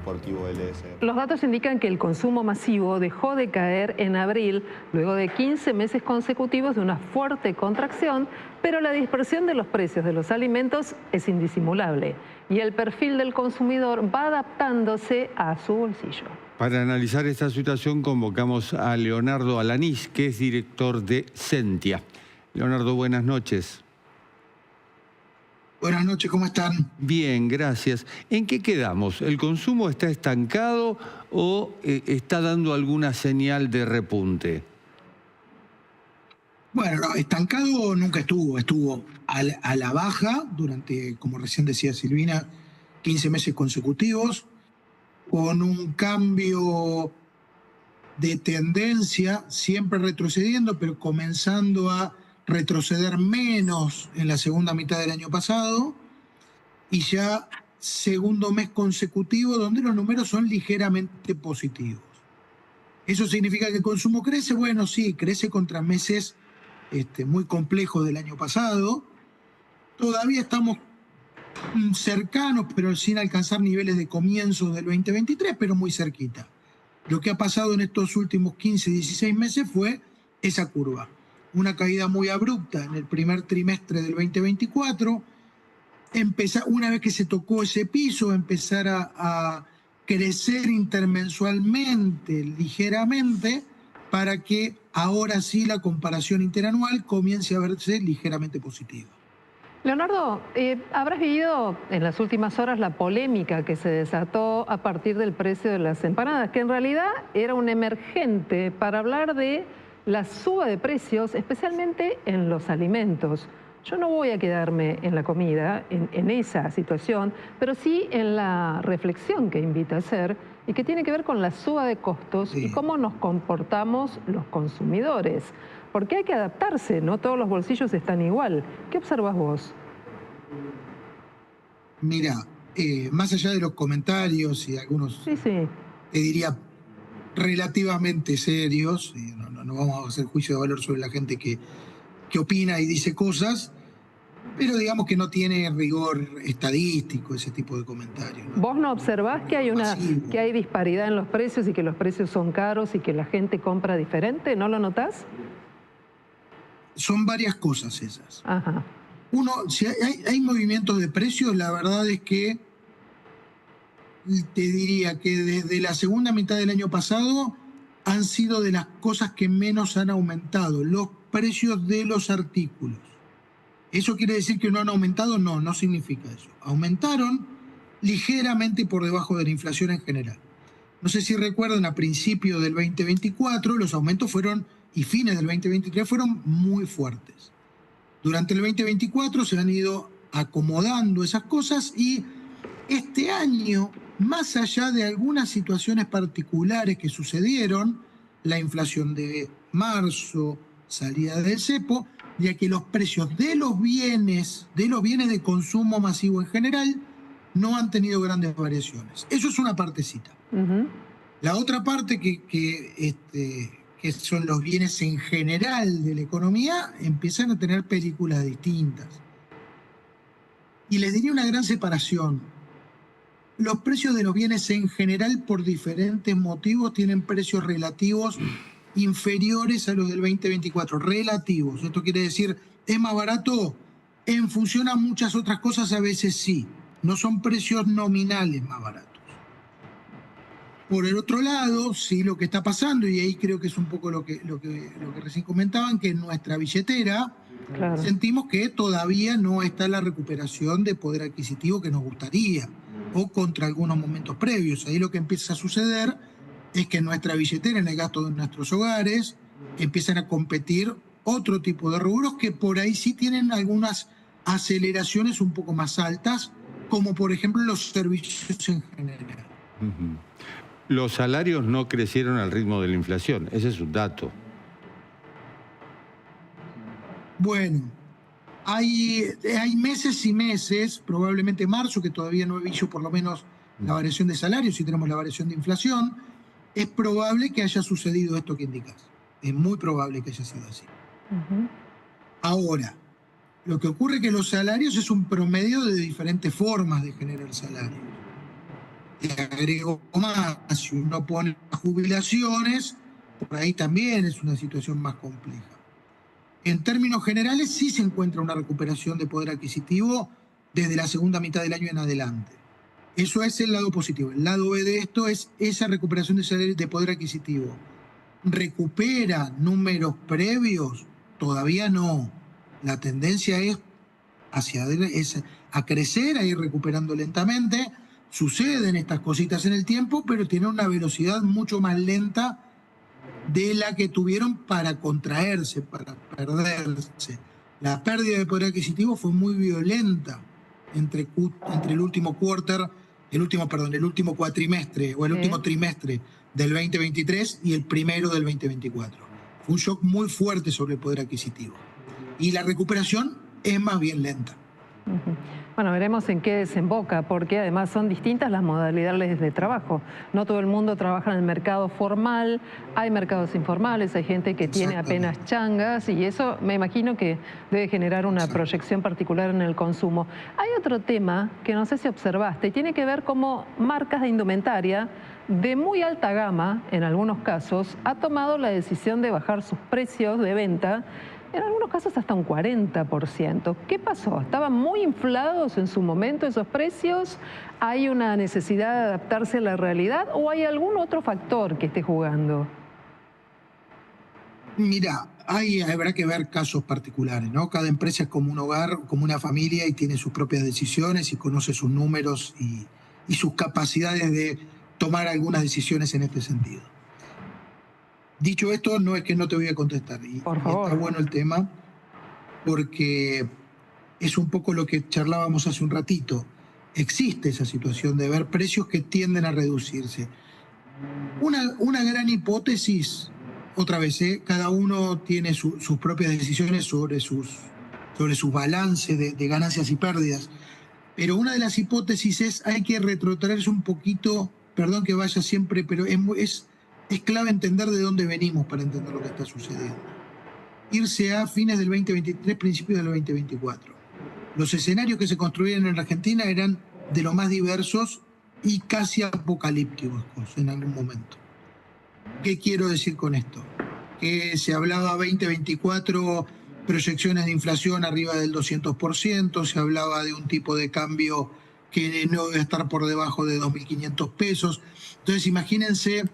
Deportivo LS. Los datos indican que el consumo masivo dejó de caer en abril, luego de 15 meses consecutivos de una fuerte contracción, pero la dispersión de los precios de los alimentos es indisimulable y el perfil del consumidor va adaptándose a su bolsillo. Para analizar esta situación convocamos a Leonardo Alanís, que es director de Sentia. Leonardo, buenas noches. Buenas noches, ¿cómo están? Bien, gracias. ¿En qué quedamos? ¿El consumo está estancado o está dando alguna señal de repunte? Bueno, no, estancado nunca estuvo a la baja durante, como recién decía Silvina, 15 meses consecutivos, con un cambio de tendencia, siempre retrocediendo, pero comenzando a retroceder menos en la segunda mitad del año pasado, y ya segundo mes consecutivo donde los números son ligeramente positivos. ¿Eso significa que el consumo crece? Bueno, sí, crece contra meses muy complejos del año pasado. Todavía estamos cercanos, pero sin alcanzar niveles de comienzos del 2023, pero muy cerquita. Lo que ha pasado en estos últimos 15, 16 meses fue esa curva. Una caída muy abrupta en el primer trimestre del 2024, una vez que se tocó ese piso, empezar a crecer intermensualmente, ligeramente, para que ahora sí la comparación interanual comience a verse ligeramente positiva. Leonardo, habrás vivido en las últimas horas la polémica que se desató a partir del precio de las empanadas, que en realidad era un emergente para hablar de la suba de precios, especialmente en los alimentos. Yo no voy a quedarme en la comida, en esa situación, pero sí en la reflexión que invita a hacer y que tiene que ver con la suba de costos y cómo nos comportamos los consumidores. Porque hay que adaptarse, no todos los bolsillos están igual. ¿Qué observas vos? Mira, más allá de los comentarios y algunos, te diría, relativamente serios, no vamos a hacer juicio de valor sobre la gente que opina y dice cosas, pero digamos que no tiene rigor estadístico ese tipo de comentarios, ¿no? ¿Vos no observás que hay disparidad en los precios y que los precios son caros y que la gente compra diferente? ¿No lo notás? Son varias cosas esas. Ajá. Uno, si hay movimientos de precios, la verdad es que te diría que desde la segunda mitad del año pasado han sido de las cosas que menos han aumentado, los precios de los artículos. ¿Eso quiere decir que no han aumentado? No, no significa eso. Aumentaron ligeramente por debajo de la inflación en general. No sé si recuerdan, a principios del 2024 los aumentos fueron, y fines del 2023 fueron muy fuertes. Durante el 2024 se han ido acomodando esas cosas y este año, más allá de algunas situaciones particulares que sucedieron, la inflación de marzo, salida del cepo, ya que los precios de los bienes de consumo masivo en general no han tenido grandes variaciones. Eso es una partecita. La otra parte que son los bienes en general de la economía, empiezan a tener películas distintas. Y les diría una gran separación. Los precios de los bienes en general, por diferentes motivos, tienen precios relativos inferiores a los del 2024. Relativos. Esto quiere decir, ¿es más barato? En función a muchas otras cosas, a veces sí. No son precios nominales más baratos. Por el otro lado, sí, lo que está pasando, y ahí creo que es un poco lo que recién comentaban, que en nuestra billetera sentimos que todavía no está la recuperación de poder adquisitivo que nos gustaría, o contra algunos momentos previos. Ahí lo que empieza a suceder es que en nuestra billetera, en el gasto de nuestros hogares, empiezan a competir otro tipo de rubros que por ahí sí tienen algunas aceleraciones un poco más altas, como por ejemplo los servicios en general. Los salarios no crecieron al ritmo de la inflación, ese es un dato. Bueno, hay meses y meses, probablemente marzo, que todavía no he visto por lo menos la variación de salarios, si tenemos la variación de inflación, es probable que haya sucedido esto que indicas. Es muy probable que haya sido así. Ahora, lo que ocurre es que los salarios es un promedio de diferentes formas de generar salarios. agrego más, si uno pone jubilaciones, por ahí también es una situación más compleja. En términos generales, sí se encuentra una recuperación de poder adquisitivo desde la segunda mitad del año en adelante. Eso es el lado positivo. El lado B de esto es esa recuperación de poder adquisitivo. ¿Recupera números previos? Todavía no. La tendencia es a crecer, a ir recuperando lentamente. Suceden estas cositas en el tiempo, pero tienen una velocidad mucho más lenta de la que tuvieron para contraerse, para perderse. La pérdida de poder adquisitivo fue muy violenta entre el último cuatrimestre o el último trimestre del 2023 y el primero del 2024. Fue un shock muy fuerte sobre el poder adquisitivo. Y la recuperación es más bien lenta. Bueno, veremos en qué desemboca, porque además son distintas las modalidades de trabajo. No todo el mundo trabaja en el mercado formal, hay mercados informales, hay gente que tiene apenas changas y eso me imagino que debe generar una proyección particular en el consumo. Hay otro tema que no sé si observaste y tiene que ver cómo marcas de indumentaria de muy alta gama, en algunos casos, ha tomado la decisión de bajar sus precios de venta, en algunos casos hasta un 40%. ¿Qué pasó? ¿Estaban muy inflados en su momento esos precios? ¿Hay una necesidad de adaptarse a la realidad o hay algún otro factor que esté jugando? Mira, habrá que ver casos particulares, ¿no? Cada empresa es como un hogar, como una familia y tiene sus propias decisiones y conoce sus números y sus capacidades de tomar algunas decisiones en este sentido. Dicho esto, no es que no te voy a contestar. Por favor. Está bueno el tema porque es un poco lo que charlábamos hace un ratito. Existe esa situación de ver precios que tienden a reducirse. Una gran hipótesis, otra vez, cada uno tiene sus propias decisiones sobre sus balances de ganancias y pérdidas. Pero una de las hipótesis es hay que retrotraerse un poquito, perdón que vaya siempre, pero es clave entender de dónde venimos para entender lo que está sucediendo. Irse a fines del 2023, principios del 2024. Los escenarios que se construyeron en Argentina eran de los más diversos y casi apocalípticos en algún momento. ¿Qué quiero decir con esto? Que se hablaba 2024, proyecciones de inflación arriba del 200%, se hablaba de un tipo de cambio que no debe estar por debajo de 2.500 pesos. Entonces imagínense,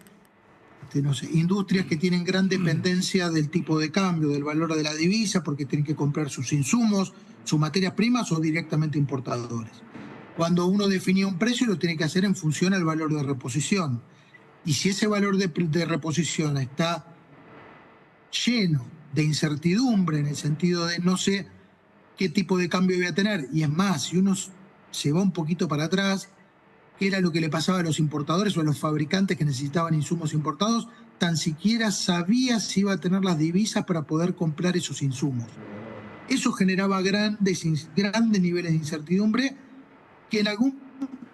no sé, industrias que tienen gran dependencia del tipo de cambio, del valor de la divisa, porque tienen que comprar sus insumos, sus materias primas o directamente importadores. Cuando uno definía un precio lo tiene que hacer en función al valor de reposición. Y si ese valor de reposición está lleno de incertidumbre en el sentido de no sé qué tipo de cambio voy a tener, y es más, si uno se va un poquito para atrás, ¿qué era lo que le pasaba a los importadores o a los fabricantes que necesitaban insumos importados? Tan siquiera sabía si iba a tener las divisas para poder comprar esos insumos. Eso generaba grandes niveles de incertidumbre que en algún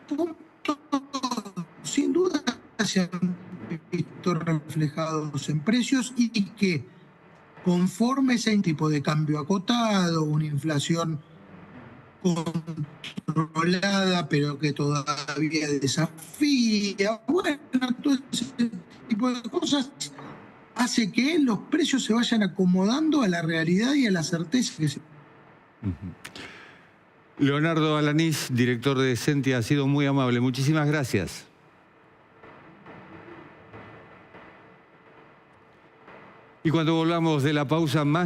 punto, sin duda, se han visto reflejados en precios y que conforme ese tipo de cambio acotado, una inflación controlada, pero que todavía desafía, bueno, todo ese tipo de cosas hace que los precios se vayan acomodando a la realidad y a la certeza que se... Leonardo Alanís, director de Sentia, ha sido muy amable. Muchísimas gracias. Y cuando volvamos de la pausa, más